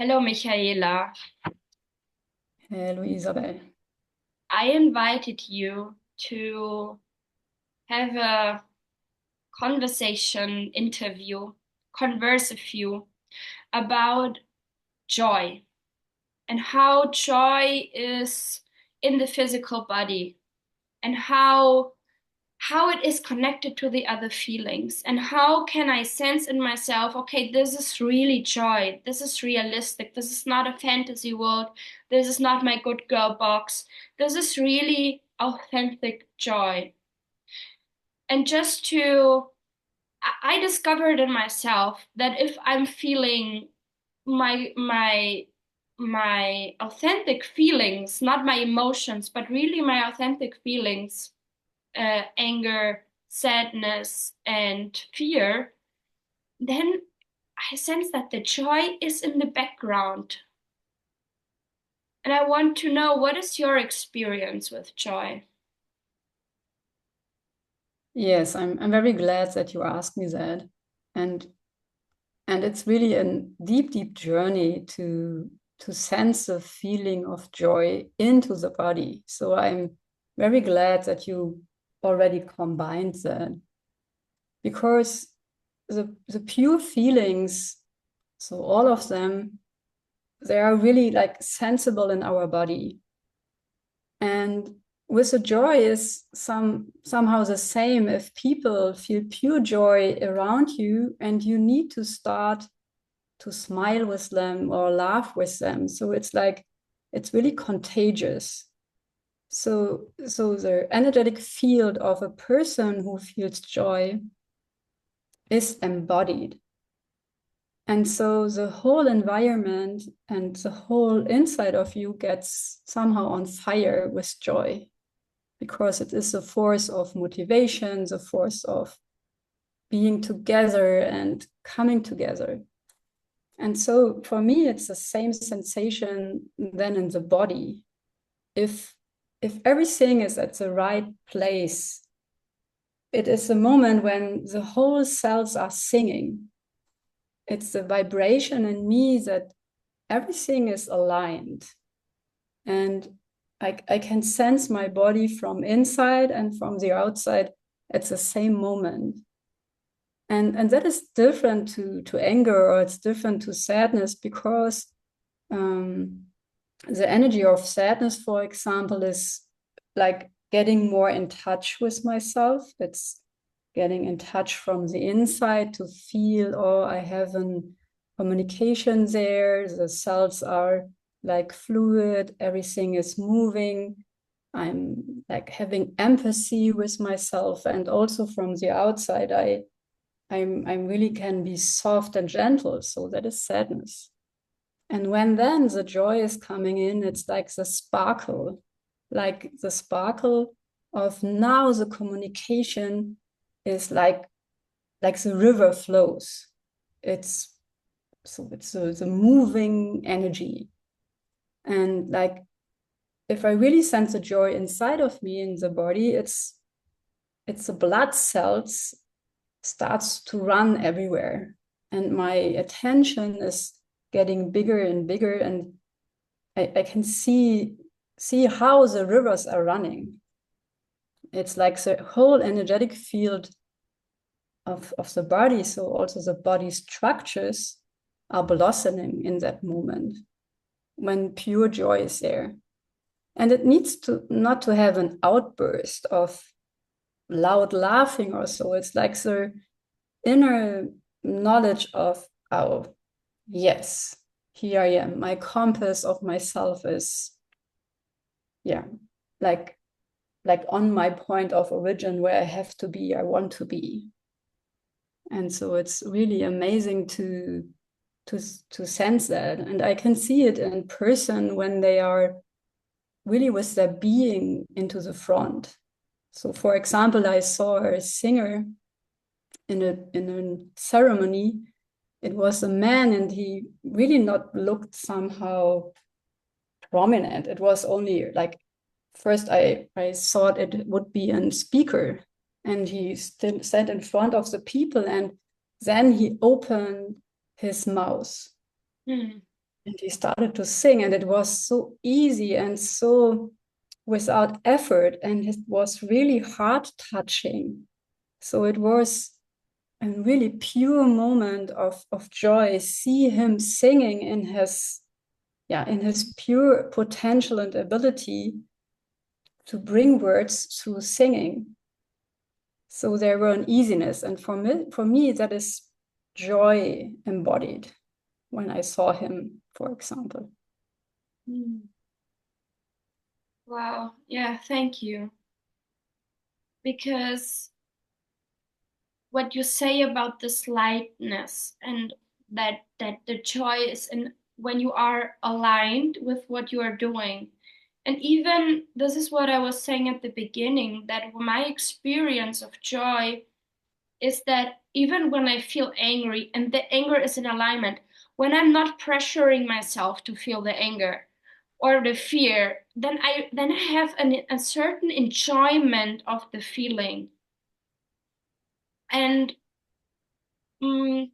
Hello, Michaela. Hello, Isabel. I invited you to have a conversation, interview, converse with you about joy and how joy is in the physical body and how it is connected to the other feelings and how can I sense in myself, okay, this is really joy, this is realistic, this is not a fantasy world, this is not my good girl box, this is really authentic joy. And just to I discovered in myself that if I'm feeling my my authentic feelings, not my emotions, but really my authentic feelings, anger, sadness, and fear, then I sense that the joy is in the background. And I want to know, what is your experience with joy? Yes, I'm very glad that you asked me that. And and it's really a deep, deep journey to sense the feeling of joy into the body. So I'm very glad that you already combined that because the pure feelings, so all of them, they are really like sensible in our body. And with the joy is somehow the same if people feel pure joy around you and you need to start to smile with them or laugh with them. So it's like it's really contagious. So the energetic field of a person who feels joy is embodied. And so the whole environment and the whole inside of you gets somehow on fire with joy, because it is a force of motivation, the force of being together and coming together. And so for me, it's the same sensation then in the body. If if everything is at the right place, it is a moment when the whole cells are singing. It's the vibration in me that everything is aligned. And I can sense my body from inside and from the outside at the same moment. And that is different to anger, or it's different to sadness, because um, the energy of sadness, for example, is like getting more in touch with myself. It's getting in touch from the inside to feel, oh, I have an communication there. The cells are like fluid, everything is moving. I'm like having empathy with myself, and also from the outside, I'm really can be soft and gentle. So that is sadness. And when then the joy is coming in, it's like the sparkle of now the communication is like the river flows. It's it's the moving energy. And like if I really sense the joy inside of me in the body, it's the blood cells starts to run everywhere. And my attention is getting bigger and bigger, and I can see how the rivers are running. It's like the whole energetic field of the body. So also the body structures are blossoming in that moment when pure joy is there. And it needs to not to have an outburst of loud laughing or so. It's like the inner knowledge of, oh, yes, here I am. My compass of myself is, yeah, like like on my point of origin where I have to be, I want to be. And so it's really amazing to to sense that. And I can see it in person when they are really with their being into the front. So for example, I saw a singer in a ceremony. It was a man, and he really not looked somehow prominent. It was only like first I thought it would be a speaker, and he still sat in front of the people, and then he opened his mouth, Hmm. And he started to sing, and it was so easy and so without effort, and it was really heart touching. So it was a really pure moment of joy. See him singing in his, yeah, in his pure potential and ability to bring words through singing. So there were an easiness, and for me that is joy embodied when I saw him, for example. Mm. Wow. Yeah, thank you. Because what you say about this lightness and that the joy is in when you are aligned with what you are doing. And even this is what I was saying at the beginning, that my experience of joy is that even when I feel angry and the anger is in alignment, when I'm not pressuring myself to feel the anger or the fear, then I have a certain enjoyment of the feeling. And mm,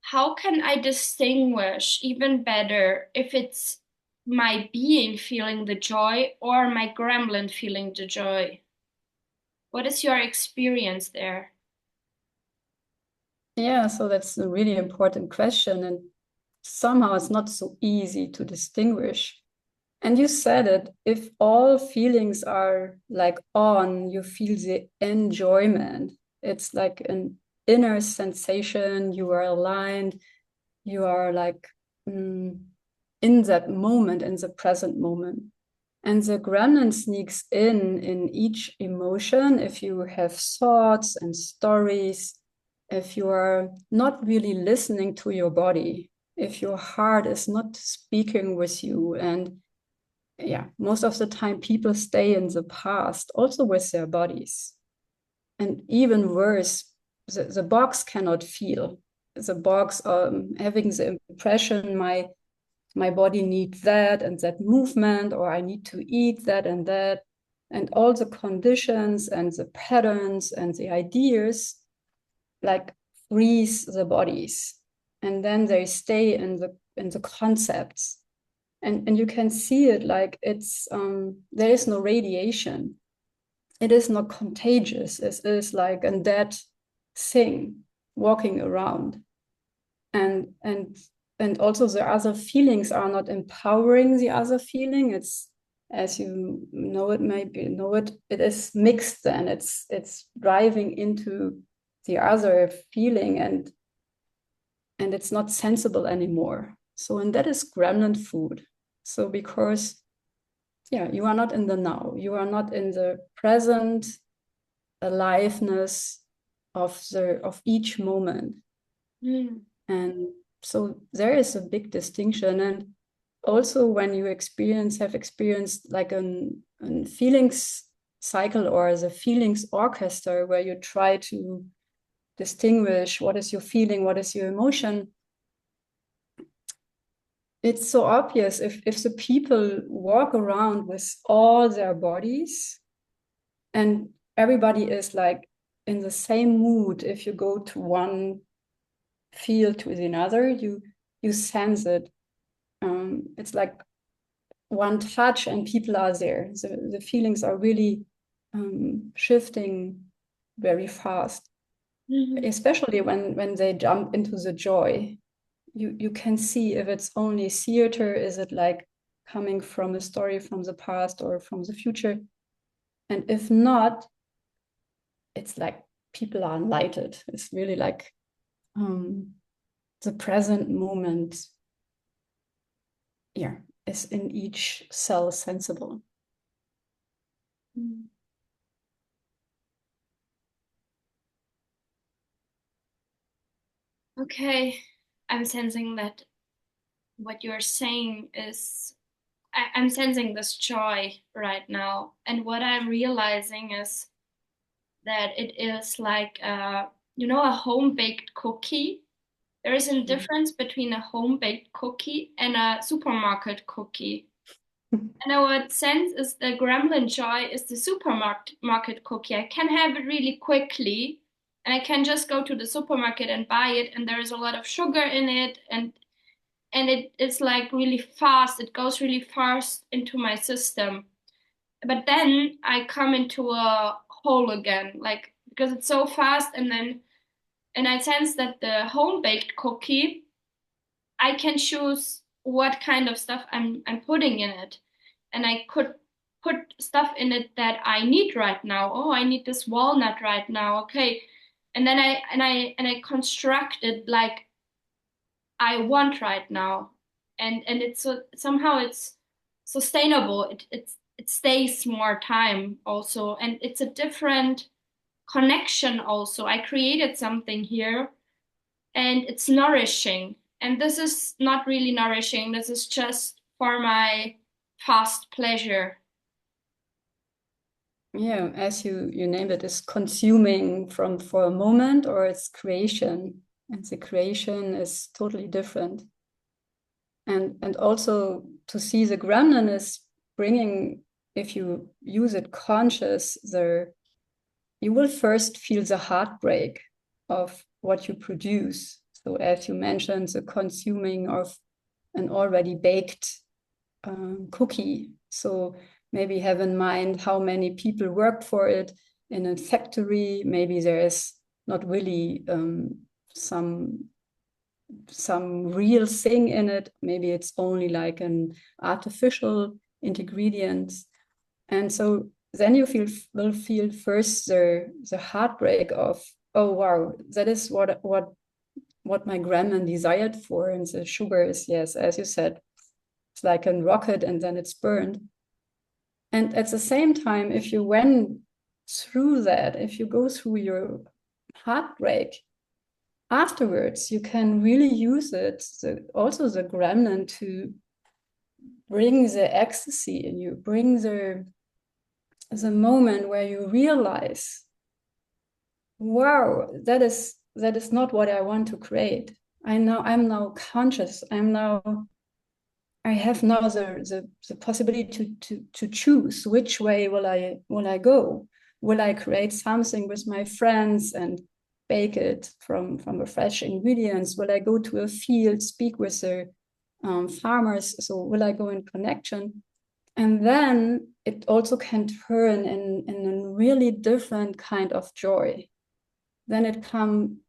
how can I distinguish even better if it's my being feeling the joy or my gremlin feeling the joy? What is your experience there? Yeah, so that's a really important question. And somehow it's not so easy to distinguish. And you said it, if all feelings are like on, you feel the enjoyment. It's like an inner sensation, you are aligned, you are like mm, in that moment, in the present moment. And the gremlin sneaks in each emotion if you have thoughts and stories, if you are not really listening to your body, if your heart is not speaking with you. And yeah, most of the time people stay in the past, also with their bodies. And even worse, the box cannot feel. The box having the impression my body needs that and that movement, or I need to eat that and that, and all the conditions and the patterns and the ideas like freeze the bodies, and then they stay in the concepts, and you can see it like it's there is no radiation. It is not contagious. It is like a dead thing walking around, and and also the other feelings are not empowering the other feeling. It's, as you know, it maybe know it, it is mixed, and it's driving into the other feeling, and it's not sensible anymore. So, and that is gremlin food. So because yeah, you are not in the now, you are not in the present aliveness of each moment. Mm. And so there is a big distinction. And also when you have experienced like an feelings cycle or the feelings orchestra where you try to distinguish what is your feeling, what is your emotion, it's so obvious if the people walk around with all their bodies and everybody is like in the same mood. If you go to one field to another, you sense it. It's like one touch and people are there. The feelings are really shifting very fast, Mhm. especially when they jump into the joy. You can see if it's only theater, is it like coming from a story from the past or from the future? And if not, it's like people are enlightened. It's really like um, the present moment, yeah, is in each cell sensible. Mm. Okay, I'm sensing that what you're saying is, I'm sensing this joy right now. And what I'm realizing is that it is like, a home baked cookie. There is a Mm. difference between a home baked cookie and a supermarket cookie. And our sense is the gremlin joy is the supermarket cookie. I can have it really quickly, and I can just go to the supermarket and buy it, and there is a lot of sugar in it, and and it is like really fast. It goes really fast into my system. But then I come into a hole again, like because it's so fast, and I sense that the home baked cookie, I can choose what kind of stuff I'm putting in it. And I could put stuff in it that I need right now. Oh, I need this walnut right now. Okay. And then I construct it like I want right now. And it's somehow it's sustainable. It stays more time also, and it's a different connection also. I created something here, and it's nourishing. And this is not really nourishing. This is just for my fast pleasure. Yeah, as you named it, is consuming from for a moment, or it's creation, and the creation is totally different. And also to see the gremlin is bringing, if you use it conscious, the you will first feel the heartbreak of what you produce. So as you mentioned, the consuming of an already baked cookie. So maybe have in mind how many people worked for it in a factory. Maybe there is not really some real thing in it. Maybe it's only like an artificial ingredients. And so then you will feel first the heartbreak of, oh wow, that is what my grandma desired for. And the sugar is, yes, as you said, it's like a rocket and then it's burned. And at the same time, if you went through that, if you go through your heartbreak, afterwards you can really use it, also the gremlin, to bring the ecstasy in you, bring the moment where you realize, wow, that is not what I want to create. I'm now conscious. I have now the possibility to choose which way will I go. Will I create something with my friends and bake it from the fresh ingredients? Will I go to a field, speak with the farmers? So will I go in connection? And then it also can turn in a really different kind of joy. Then it can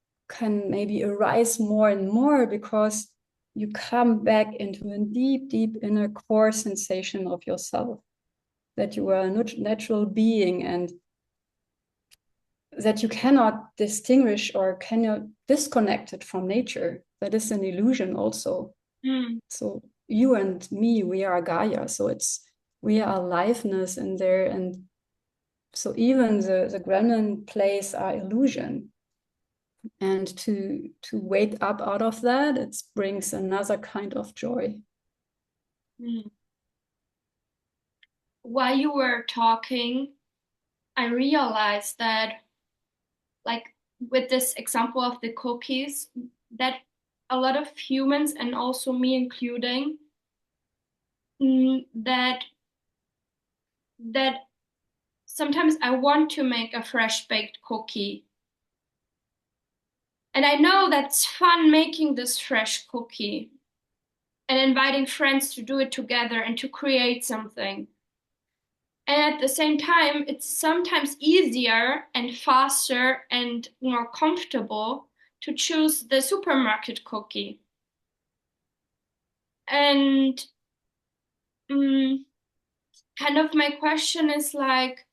maybe arise more and more because you come back into a deep, deep inner core sensation of yourself, that you are a natural being and that you cannot distinguish or cannot disconnect it from nature. That is an illusion also. Mm, So you and me, we are Gaia. So we are aliveness in there. And so even the gremlin plays are illusion. And to wake up out of that, it brings another kind of joy. mm. While you were talking, I realized that, like with this example of the cookies, that a lot of humans, and also me including, that that sometimes I want to make a fresh baked cookie. And I know that's fun making this fresh cookie and inviting friends to do it together and to create something. And at the same time, it's sometimes easier and faster and more comfortable to choose the supermarket cookie. And mm, kind of my question is like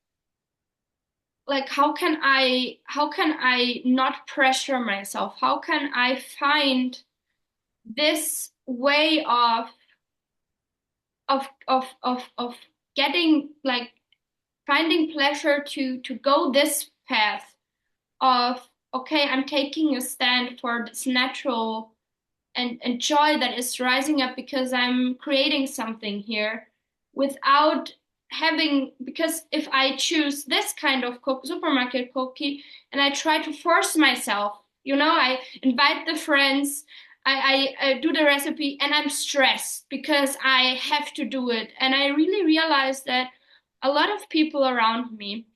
how can I not pressure myself? How can I find this way of getting like finding pleasure to go this path of, okay, I'm taking a stand for this natural and joy that is rising up because I'm creating something here without having, because if I choose this kind of supermarket cookie and I try to force myself, I invite the friends, I do the recipe and I'm stressed because I have to do it. And I really realized that a lot of people around me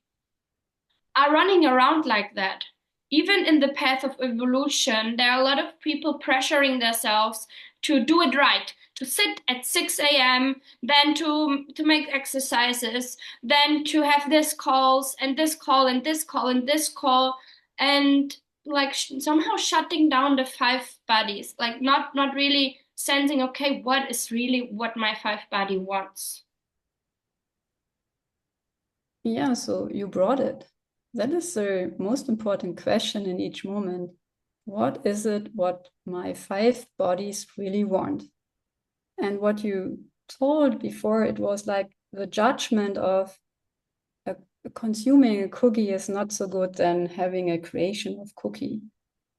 are running around like that. even in the path of evolution, there are a lot of people pressuring themselves to do it right, to sit at 6 a.m., then to make exercises, then to have this calls and this call and this call and this call, and like somehow shutting down the five bodies, like not really sensing, okay, what is really what my five body wants. Yeah, so you brought it. That is the most important question in each moment. What is it what my five bodies really want? And what you told before, it was like the judgment of a, consuming a cookie is not so good than having a creation of cookie.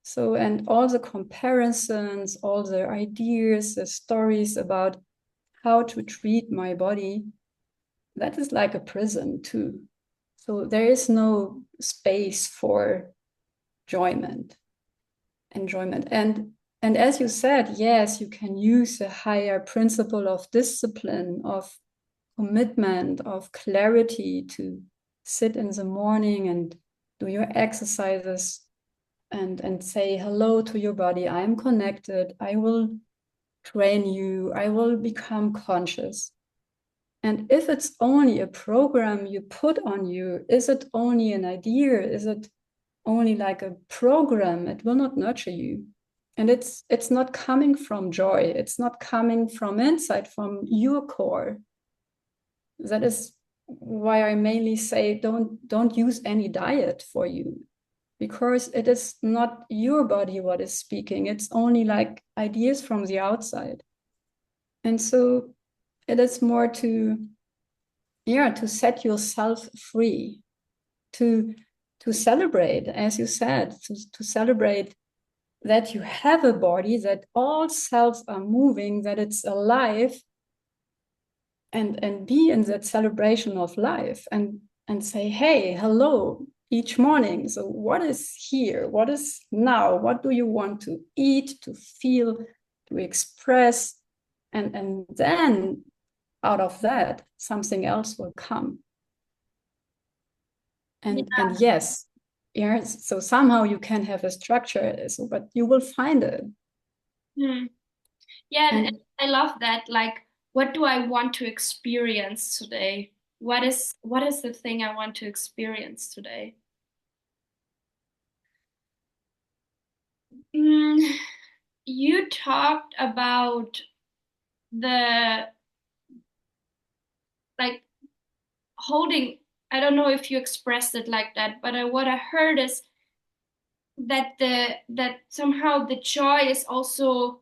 So, and all the comparisons, all the ideas, the stories about how to treat my body, that is like a prison too. So there is no space for enjoyment, enjoyment. And as you said, yes, you can use a higher principle of discipline, of commitment, of clarity to sit in the morning and do your exercises and say hello to your body. I'm connected. I will train you. I will become conscious. And if it's only a program you put on you, is it only an idea? Is it only like a program? It will not nurture you. And it's not coming from joy. It's not coming from inside, from your core. That is why I mainly say don't use any diet for you, because it is not your body what is speaking. It's only like ideas from the outside. And so it is more to, yeah, to set yourself free, to to celebrate, as you said, to celebrate that you have a body, that all cells are moving, that it's alive, and be in that celebration of life, and say, hey, hello, each morning. So what is here? What is now? What do you want to eat, to feel, to express? And then out of that, something else will come. And yes, yeah, so somehow you can have a structure, so, but you will find it. Hmm. Yeah, and And I love that. Like, what do I want to experience today? What is the thing I want to experience today? Mm, you talked about the like holding. I don't know if you expressed it like that, but what I heard is that that somehow the joy is also,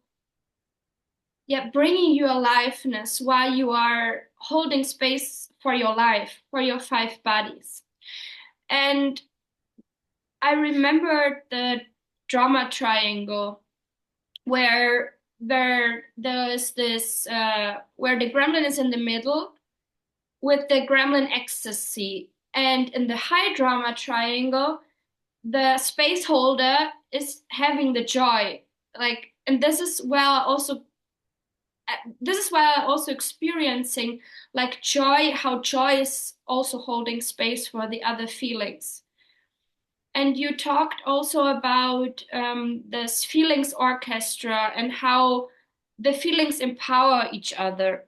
yeah, bringing you aliveness while you are holding space for your life, for your five bodies. And I remember the drama triangle where there's this where the gremlin is in the middle with the gremlin ecstasy, and in the high drama triangle, the space holder is having the joy. Like, and this is where I also experiencing like joy, how joy is also holding space for the other feelings. And you talked also about this feelings orchestra and how the feelings empower each other.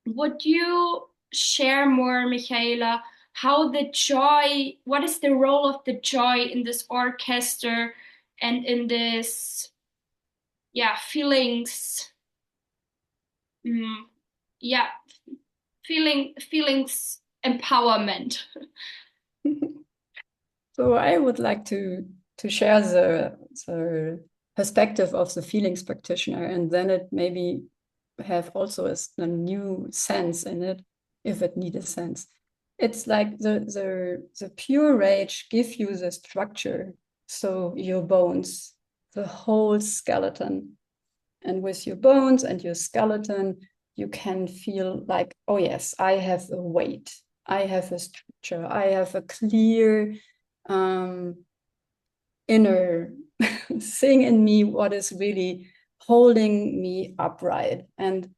Would you share more, Michaela, how the joy, what is the role of the joy in this orchestra and in this, yeah, feelings, mm, yeah, feelings empowerment? so I would like to share the perspective of the feelings practitioner, and then it maybe have also a new sense in it, if it need a sense. It's like the pure rage give you the structure, so your bones, the whole skeleton. And with your bones and your skeleton, you can feel like, oh yes, I have a weight, I have a structure, I have a clear um, inner thing in me, what is really holding me upright, and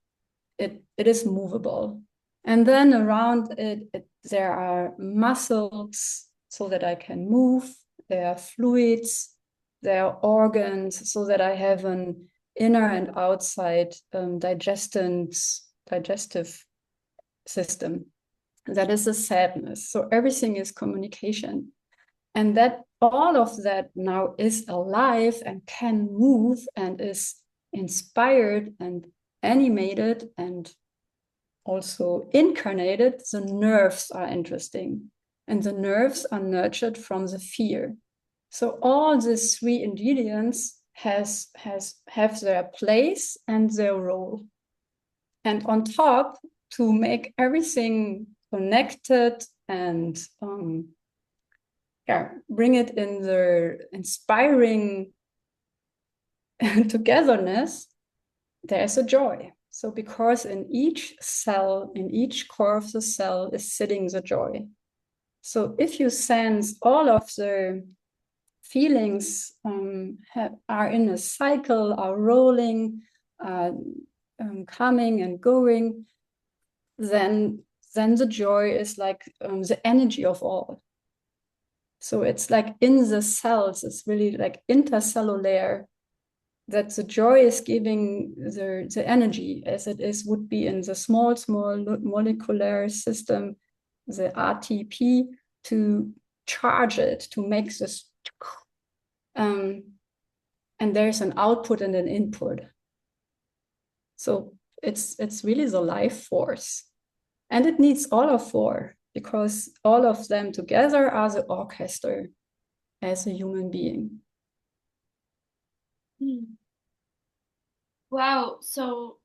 it is movable. And then around it, there are muscles so that I can move there are fluids, there are organs, so that I have an inner and outside digestive system. That is a sadness. So everything is communication. And that all of that now is alive and can move and is inspired and animated and also incarnated. The nerves are interesting. And the nerves are nurtured from the fear. So all these three ingredients have their place and their role. And on top, to make everything connected and bring it in the inspiring togetherness, there's a joy. So because in each cell, in each core of the cell is sitting the joy. So if you sense all of the feelings are in a cycle, are rolling, coming and going, then the joy is like the energy of all. So it's like in the cells, it's really like intercellular, that the joy is giving the energy as it is would be in the small molecular system, the RTP, to charge it, to make this and there's an output and an input. So it's really the life force, and it needs all of four, because all of them together are the orchestra as a human being. Wow. So,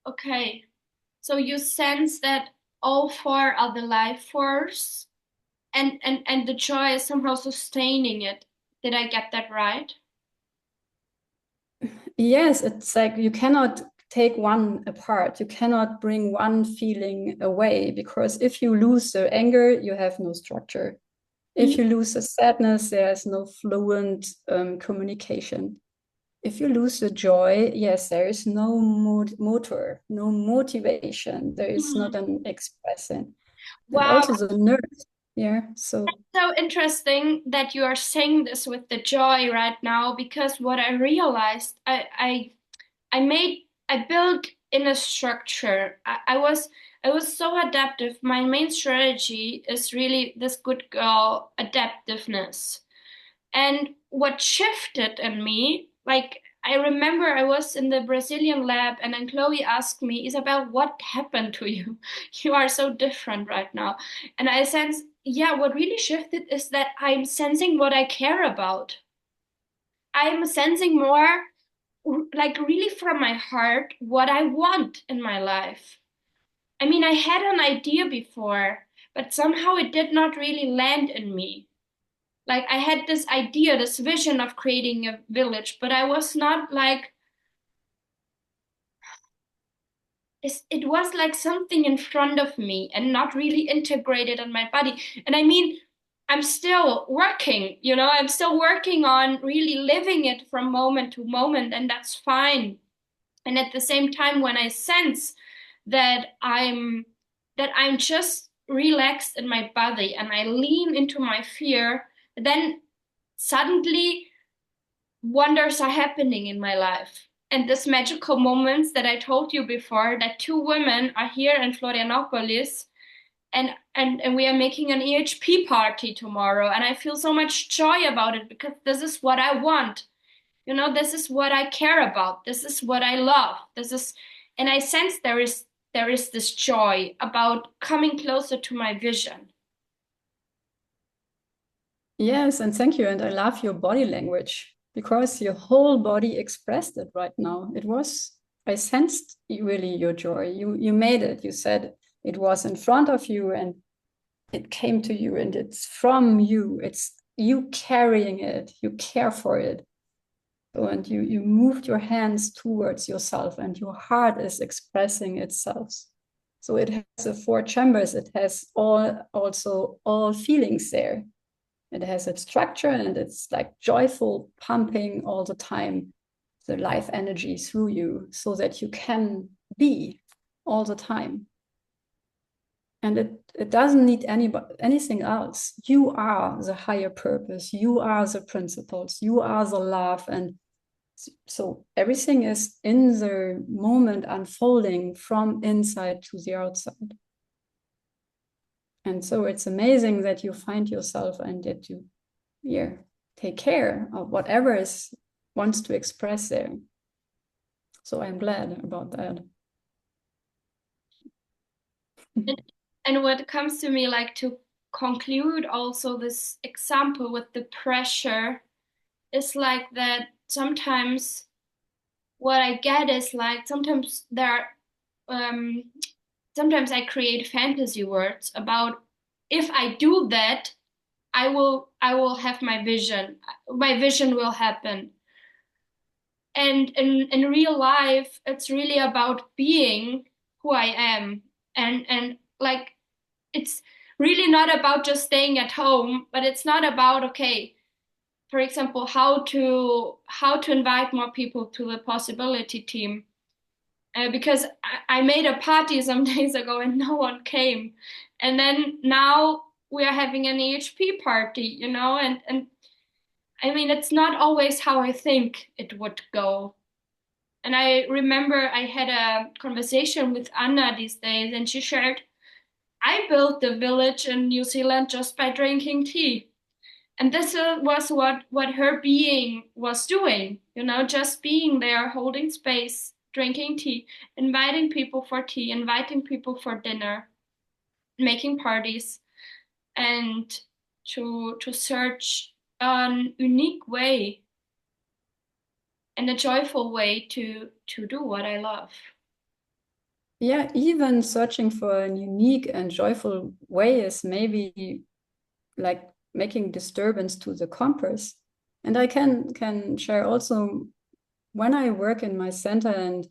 okay. So you sense that all four are the life force, and the joy is somehow sustaining it. Did I get that right? Yes, it's like you cannot take one apart. You cannot bring one feeling away, because if you lose the anger, you have no structure. If you lose the sadness, there's no fluent communication. If you lose the joy, yes, there is no motor, no motivation. There is not an expressing. And Wow. also the nerves. Yeah. So So interesting that you are saying this with the joy right now, because what I realized, I built in a structure. I was so adaptive. My main strategy is really this good girl adaptiveness. And what shifted in me, like I remember I was in the Brazilian lab and then Chloe asked me, Isabel, what happened to you? You are so different right now. And I sense, yeah, what really shifted is that I'm sensing what I care about. I'm sensing more, like really from my heart, what I want in my life. I mean, I had an idea before, but somehow it did not really land in me. Like I had this idea, this vision of creating a village, but I was not like, it was like something in front of me and not really integrated in my body. And I mean, I'm still working, I'm still working on really living it from moment to moment, and that's fine. And at the same time, when I sense that I'm just relaxed in my body and I lean into my fear, then suddenly wonders are happening in my life. And this magical moments that I told you before, that two women are here in Florianopolis, and we are making an EHP party tomorrow. And I feel so much joy about it, because this is what I want. This is what I care about. This is what I love. And I sense there is this joy about coming closer to my vision. yes, and thank you. And I love your body language, because your whole body expressed it right now. I sensed really your joy. You made it. You said it was in front of you and it came to you, and it's from you. It's you carrying it. You care for it. So, and you moved your hands towards yourself, and your heart is expressing itself. So it has the four chambers. It has also all feelings there. It has its structure, and it's like joyful pumping all the time the life energy through you, so that you can be all the time. And it doesn't need anything else. You are the higher purpose. You are the principles. You are the love. And so everything is in the moment unfolding from inside to the outside. And so it's amazing that you find yourself and that you, yeah, take care of whatever is wants to express there. So I'm glad about that. And, and what comes to me, like to conclude also this example with the pressure, is like that sometimes what I get is like sometimes um, sometimes I create fantasy words about if I do that, I will have my vision. My vision will happen. And in real life, it's really about being who I am. And like it's really not about just staying at home, but it's not about, okay, for example, how to invite more people to the possibility team. Because I made a party some days ago and no one came. And then now we are having an EHP party, and I mean, it's not always how I think it would go. And I remember I had a conversation with Anna these days, and she shared, I built the village in New Zealand just by drinking tea. And this was what her being was doing, just being there, holding space, drinking tea, inviting people for tea, inviting people for dinner, making parties, and to search an unique way and a joyful way to do what I love. Yeah, even searching for a unique and joyful way is maybe like making disturbance to the compass. And I can share also when I work in my center and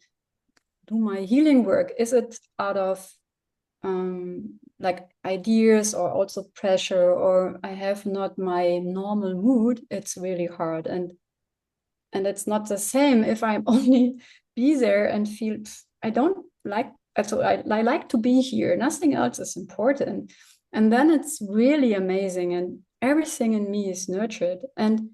do my healing work, is it out of like ideas or also pressure, or I have not my normal mood, it's really hard. And it's not the same if I'm only be there and feel I don't like, so I like to be here, nothing else is important. And then it's really amazing and everything in me is nurtured and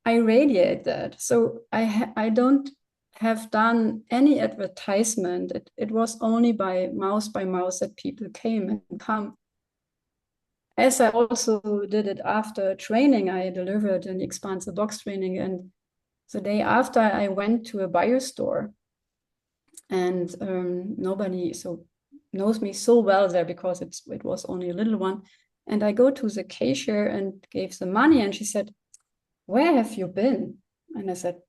I radiate that. So I don't have done any advertisement. It was only by mouth that people came and come. As I also did it after training, I delivered an expansive box training, and the day after I went to a bio store, and nobody so knows me so well there because it was only a little one. And I go to the cashier and gave the money, and she said, "Where have you been?" And I said,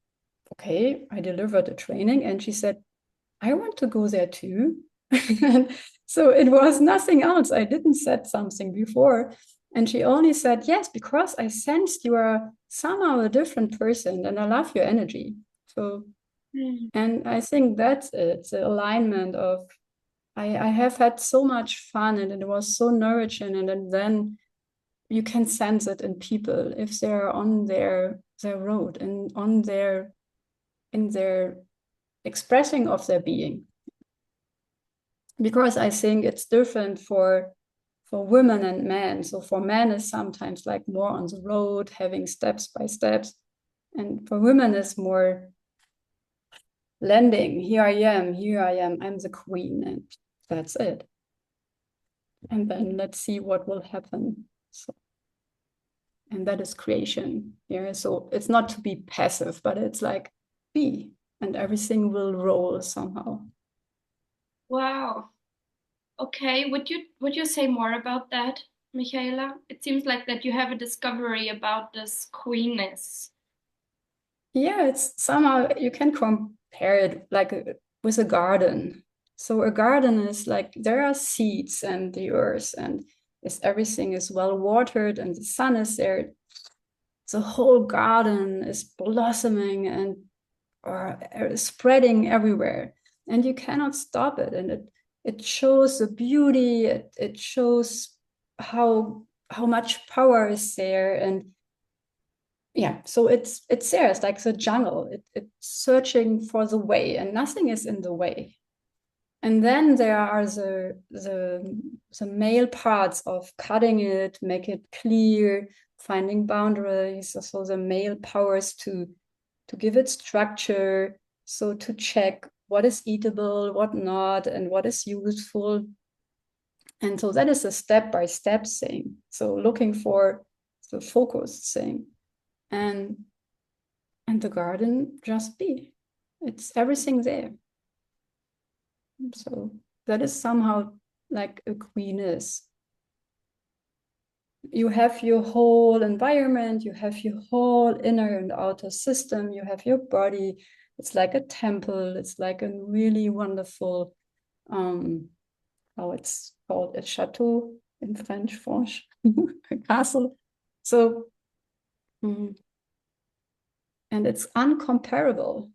"Okay, I delivered a training." And she said, "I want to go there too." And so it was nothing else. I didn't said something before. And she only said, "Yes, because I sensed you are somehow a different person and I love your energy." So, Mm. and I think that's it, the alignment of, I have had so much fun and it was so nourishing. And then you can sense it in people if they're on their road and on in their expressing of their being. Because I think it's different for women and men. So for men is sometimes like more on the road, having steps by steps, and for women is more landing. Here I am, I'm the queen, and that's it. And then let's see what will happen. So, and that is creation. Yeah. So it's not to be passive, but it's like be, and everything will roll somehow. Wow. Okay. Would you say more about that, Michaela? It seems like that you have a discovery about this queenness. Yeah, it's somehow you can compare it like with a garden. So a garden is like there are seeds and the earth, and if everything is well watered and the sun is there, the whole garden is blossoming and or spreading everywhere, and you cannot stop it. And it shows the beauty. It shows how much power is there. And yeah, so it's there, it's like the jungle. It's searching for the way and nothing is in the way. And then there are the male parts of cutting it, make it clear, finding boundaries. So the male powers to give it structure. So to check what is eatable, what not, and what is useful. And so that is a step-by-step thing. So looking for the focused thing. And the garden just be. It's everything there. So that is somehow like a queen is. You have your whole environment, you have your whole inner and outer system, you have your body. It's like a temple, it's like a really wonderful, how it's called, a chateau in French, a castle. So, mm, and it's uncomparable.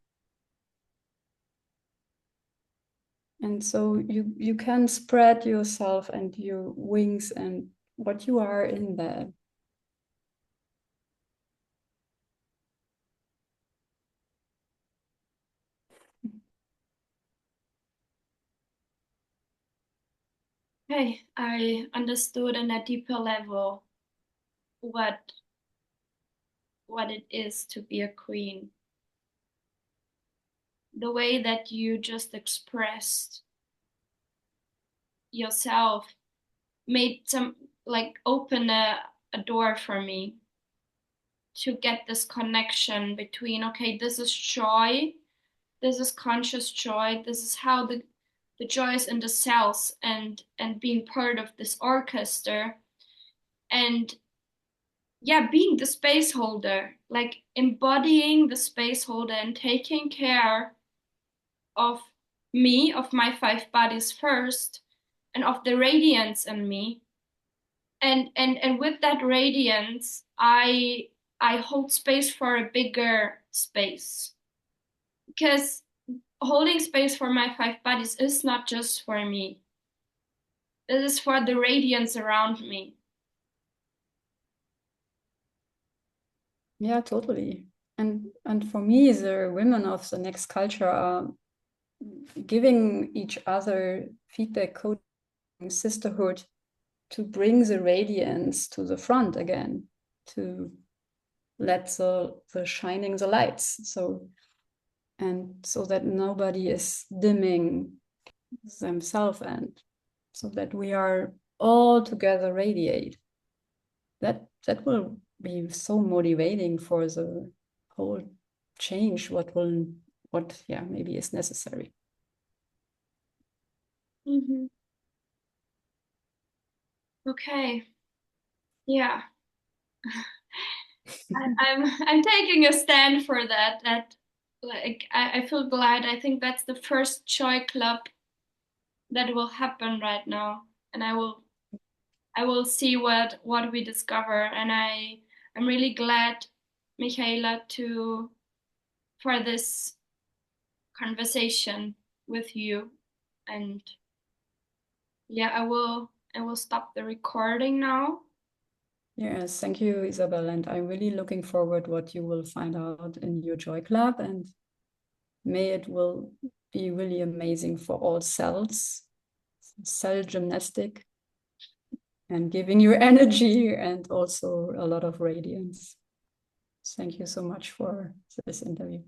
And so you can spread yourself and your wings and what you are in there. Okay, I understood on a deeper level what what it is to be a queen. The way that you just expressed yourself made some like open a door for me to get this connection between, okay, this is joy, this is conscious joy, this is how the joy is in the cells and being part of this orchestra, and yeah, being the space holder, like embodying the space holder and taking care of me, of my five bodies first, and of the radiance in me. And with that radiance, I hold space for a bigger space. Because holding space for my five bodies is not just for me. It is for the radiance around me. Yeah, totally. And for me, the women of the next culture are giving each other feedback, coaching, sisterhood to bring the radiance to the front again, to let the shining the lights. So and so that nobody is dimming themselves, and so that we are all together radiate. That will be so motivating for the whole change. What yeah maybe is necessary. Mm-hmm. Okay. Yeah. I'm taking a stand for that. That like I feel glad. I think that's the first joy club that will happen right now. And I will see what we discover. And I'm really glad, Michaela, to for this conversation with you. And yeah, I will stop the recording now. Yes, thank you, Isabel, and I'm really looking forward what you will find out in your Joy Club, and may it will be really amazing for all cells, cell gymnastic, and giving you energy and also a lot of radiance. Thank you so much for this interview.